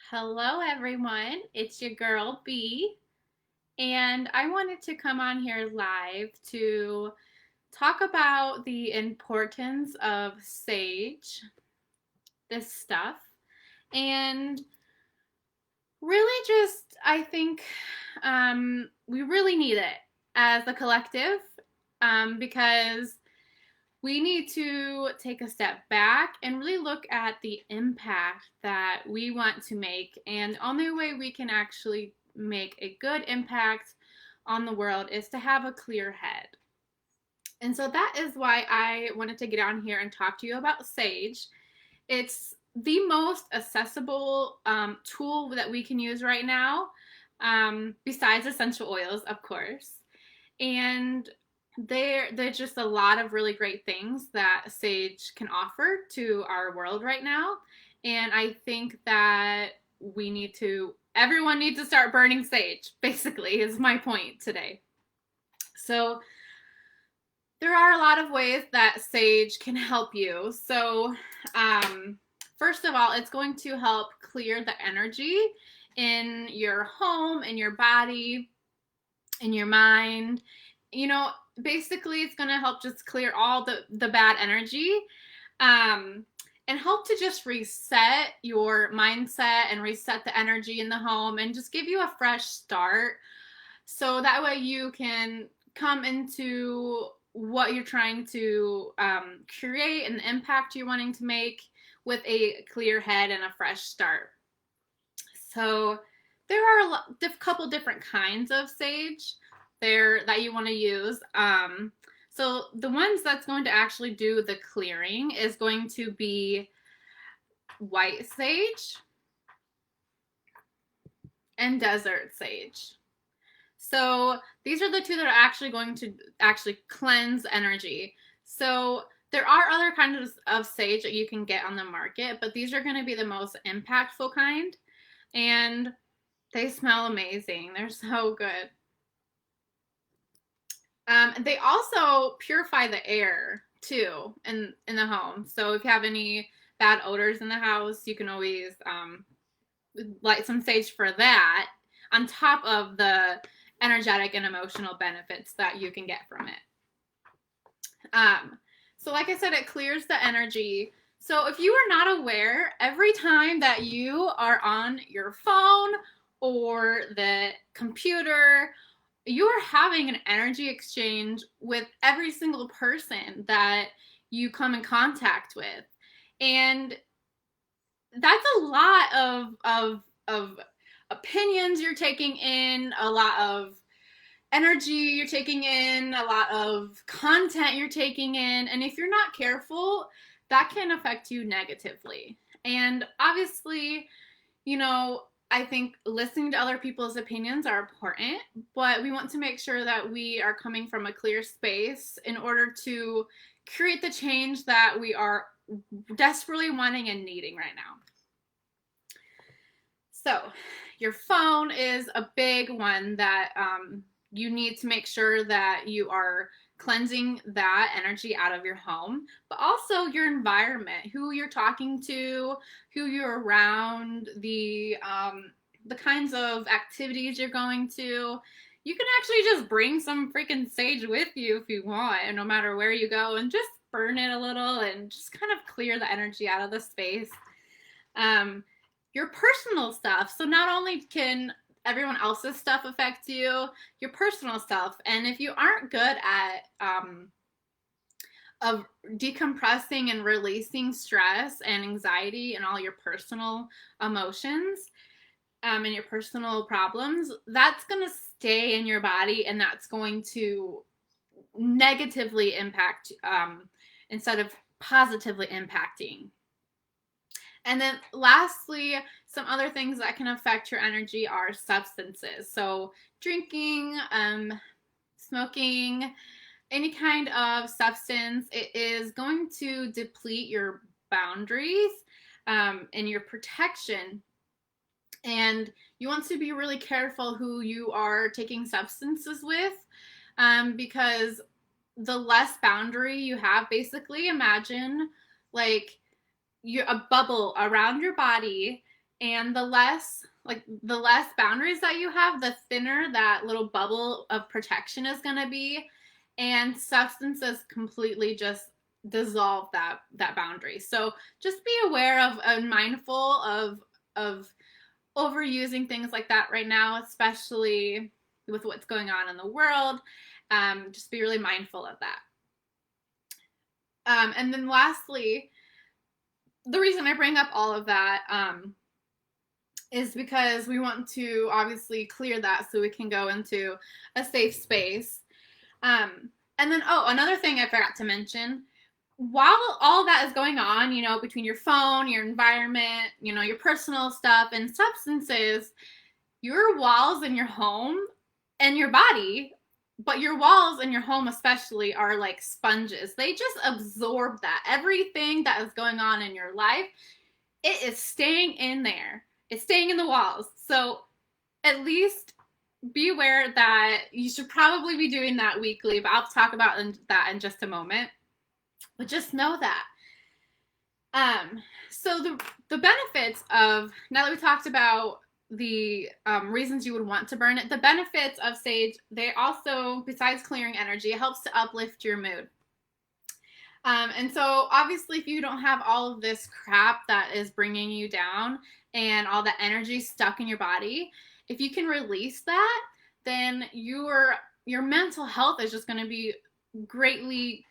Hello, everyone. It's your girl B, and I wanted to come on here live to talk about the importance of sage, this stuff, and really just I think we really need it as a collective because we need to take a step back and really look at the impact that we want to make. And the only way we can actually make a good impact on the world is to have a clear head. And so that is why I wanted to get on here and talk to you about Sage. It's the most accessible tool that we can use right now, besides essential oils, of course. And there's just a lot of really great things that sage can offer to our world right now. And I think that everyone needs to start burning sage, basically, is my point today. So there are a lot of ways that sage can help you. So first of all, it's going to help clear the energy in your home, in your body, in your mind. Basically it's going to help just clear all the bad energy, and help to just reset your mindset and reset the energy in the home and just give you a fresh start, so that way you can come into what you're trying to create and the impact you're wanting to make with a clear head and a fresh start. So there are a couple different kinds of sage there that you want to use. So the ones that's going to actually do the clearing is going to be white sage and desert sage. So these are the two that are actually going to actually cleanse energy. So there are other kinds of sage that you can get on the market, but these are going to be the most impactful kind, and they smell amazing. They're so good. They also purify the air too in the home. So if you have any bad odors in the house, you can always light some sage for that, on top of the energetic and emotional benefits that you can get from it. So like I said, it clears the energy. So if you are not aware, every time that you are on your phone or the computer, you are having an energy exchange with every single person that you come in contact with. And that's a lot of opinions you're taking in, a lot of energy you're taking in, a lot of content you're taking in. And if you're not careful, that can affect you negatively. And obviously, I think listening to other people's opinions are important, but we want to make sure that we are coming from a clear space in order to create the change that we are desperately wanting and needing right now. So, your phone is a big one that you need to make sure that you are cleansing that energy out of your home, but also your environment, who you're talking to, who you're around, the kinds of activities you're going to. You can actually just bring some freaking sage with you if you want, and no matter where you go, and just burn it a little and just kind of clear the energy out of the space. Your personal stuff. So not only can everyone else's stuff affect you, your personal stuff. And if you aren't good at of decompressing and releasing stress and anxiety and all your personal emotions, and your personal problems, that's going to stay in your body, and that's going to negatively impact instead of positively impacting. And then lastly, some other things that can affect your energy are substances. So drinking, smoking, any kind of substance, it is going to deplete your boundaries and your protection. And you want to be really careful who you are taking substances with, because the less boundary you have, basically imagine like a bubble around your body, And the less boundaries that you have, the thinner that little bubble of protection is going to be. And substances completely just dissolve that boundary. So just be aware of and mindful of overusing things like that right now, especially with what's going on in the world. Just be really mindful of that. And then lastly, the reason I bring up all of that is because we want to obviously clear that so we can go into a safe space. And then, another thing I forgot to mention, while all that is going on, between your phone, your environment, your personal stuff and substances, your walls in your home and your body, but your walls in your home especially, are like sponges. They just absorb that. Everything that is going on in your life, it is staying in there. It's staying in the walls. So at least be aware that you should probably be doing that weekly, but I'll talk about that in just a moment. But just know that. So the benefits of, now that we talked about the reasons you would want to burn it, the benefits of sage, they also, besides clearing energy, it helps to uplift your mood. And so obviously if you don't have all of this crap that is bringing you down and all that energy stuck in your body, if you can release that, then your mental health is just going to be greatly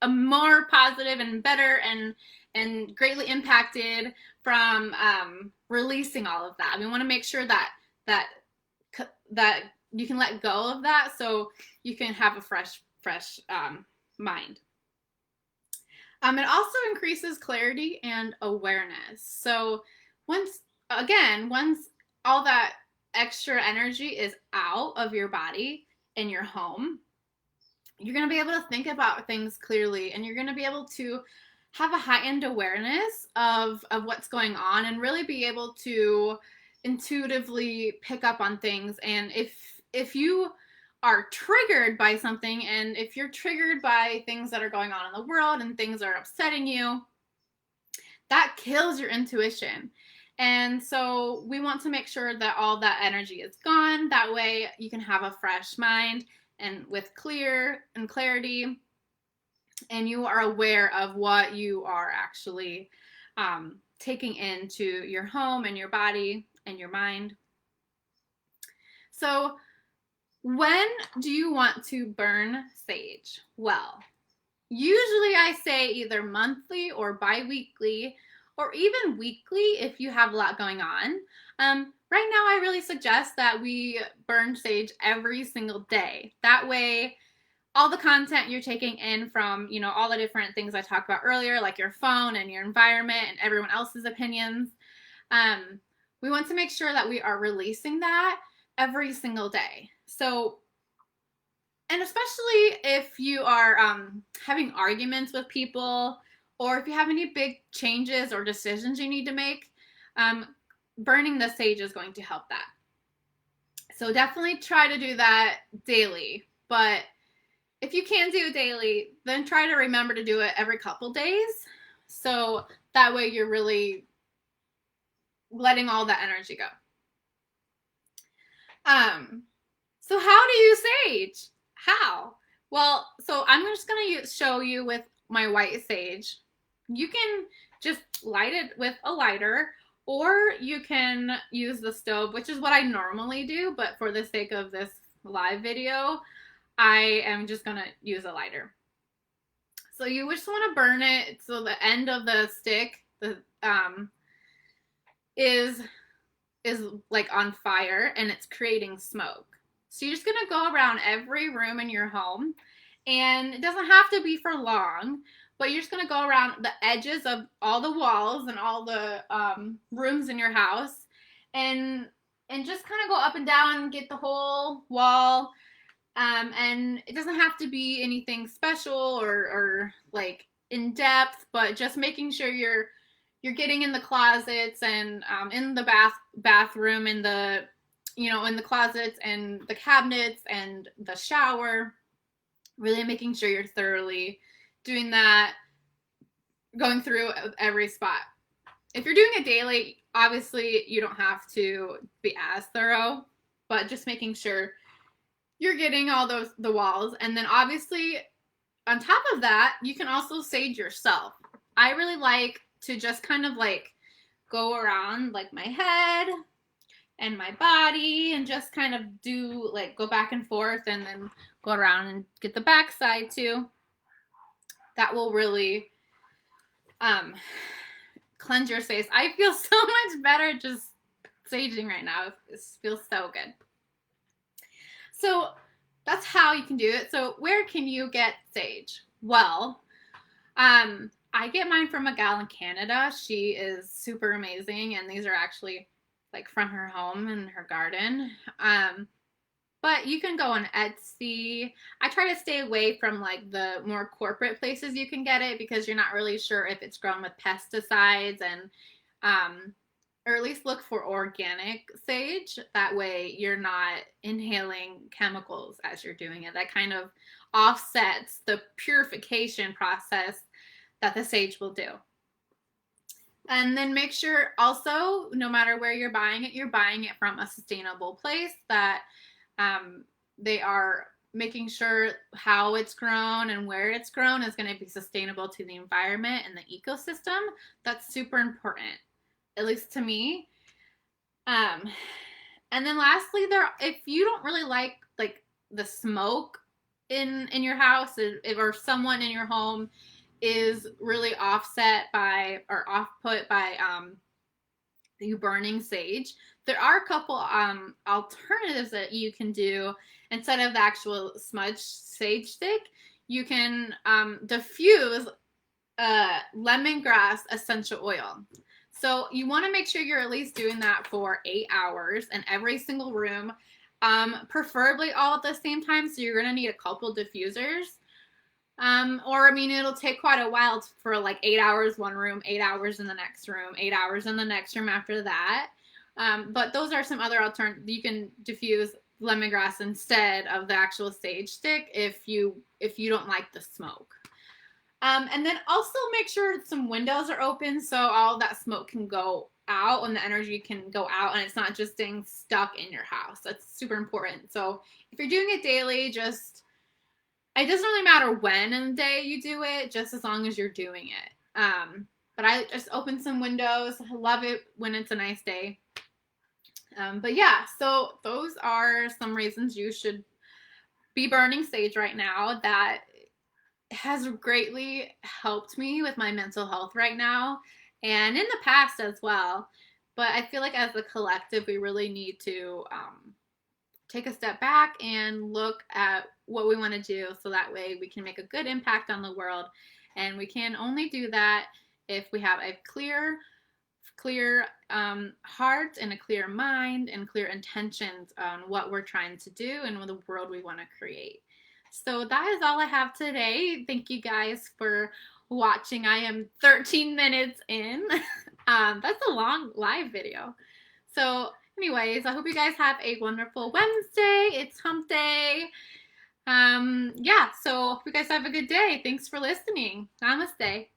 more positive and better and greatly impacted from releasing all of that. We want to make sure that you can let go of that so you can have a fresh mind. It also increases clarity and awareness. So once all that extra energy is out of your body in your home, you're going to be able to think about things clearly, and you're going to be able to have a heightened awareness of what's going on and really be able to intuitively pick up on things. And if you are triggered by something, and if you're triggered by things that are going on in the world and things are upsetting you, that kills your intuition. And so we want to make sure that all that energy is gone. That way you can have a fresh mind and with clarity, and you are aware of what you are actually taking into your home and your body and your mind. So when do you want to burn sage? Well, usually I say either monthly or bi-weekly, or even weekly if you have a lot going on. Right now, I really suggest that we burn sage every single day. That way, all the content you're taking in from, all the different things I talked about earlier, like your phone and your environment and everyone else's opinions, we want to make sure that we are releasing that every single day. So, and especially if you are having arguments with people, or if you have any big changes or decisions you need to make, burning the sage is going to help that. So definitely try to do that daily. But if you can't do it daily, then try to remember to do it every couple days. So that way you're really letting all that energy go. So how do you sage? How? Well, so I'm just going to show you with my white sage. You can just light it with a lighter, or you can use the stove, which is what I normally do, but for the sake of this live video, I am just going to use a lighter. So you just want to burn it so the end of the stick is like on fire and it's creating smoke. So you're just going to go around every room in your home, and it doesn't have to be for long, but you're just going to go around the edges of all the walls and all the rooms in your house, and just kind of go up and down and get the whole wall. And it doesn't have to be anything special or like in depth, but just making sure you're getting in the closets and in the bathroom, in the in the closets and the cabinets and the shower. Really making sure you're thoroughly doing that, going through every spot. If you're doing it daily, Obviously, you don't have to be as thorough, but just making sure you're getting all the walls. And then obviously on top of that, you can also sage yourself. I really like to just kind of like go around like my head and my body and just kind of do like go back and forth and then go around and get the back side too. That will really cleanse your face. I feel so much better just saging right now. It feels so good. So that's how you can do it. So where can you get sage? Well, I get mine from a gal in Canada. She is super amazing, and these are actually like from her home and her garden. But you can go on Etsy. I try to stay away from like the more corporate places you can get it because you're not really sure if it's grown with pesticides and or at least look for organic sage. That way you're not inhaling chemicals as you're doing it. That kind of offsets the purification process that the sage will do. And then make sure also, no matter where you're buying it from a sustainable place that they are making sure how it's grown and where it's grown is going to be sustainable to the environment and the ecosystem. That's super important, at least to me. And then lastly, if you don't really like the smoke in your house, or someone in your home is really offset by or off put by you burning sage, there are a couple alternatives that you can do. Instead of the actual smudge sage stick, you can diffuse lemongrass essential oil. So you want to make sure you're at least doing that for 8 hours in every single room, preferably all at the same time. So you're going to need a couple diffusers. Or I mean, it'll take quite a while for like 8 hours one room, 8 hours in the next room, 8 hours in the next room after that. But those are some other alternatives. You can diffuse lemongrass instead of the actual sage stick if you don't like the smoke. And then also make sure some windows are open so all that smoke can go out and the energy can go out and it's not just staying stuck in your house. That's super important. So if you're doing it daily, it doesn't really matter when in the day you do it, just as long as you're doing it. But I just open some windows. I love it when it's a nice day. But yeah, so those are some reasons you should be burning sage right now. That has greatly helped me with my mental health right now and in the past as well. But I feel like as a collective, we really need to take a step back and look at what we want to do so that way we can make a good impact on the world. And we can only do that if we have a clear heart and a clear mind and clear intentions on what we're trying to do and the world we want to create. So that is all I have today. Thank you guys for watching. I am 13 minutes in. That's a long live video. So anyways, I hope you guys have a wonderful Wednesday. It's hump day. Yeah, so hope you guys have a good day. Thanks for listening. Namaste.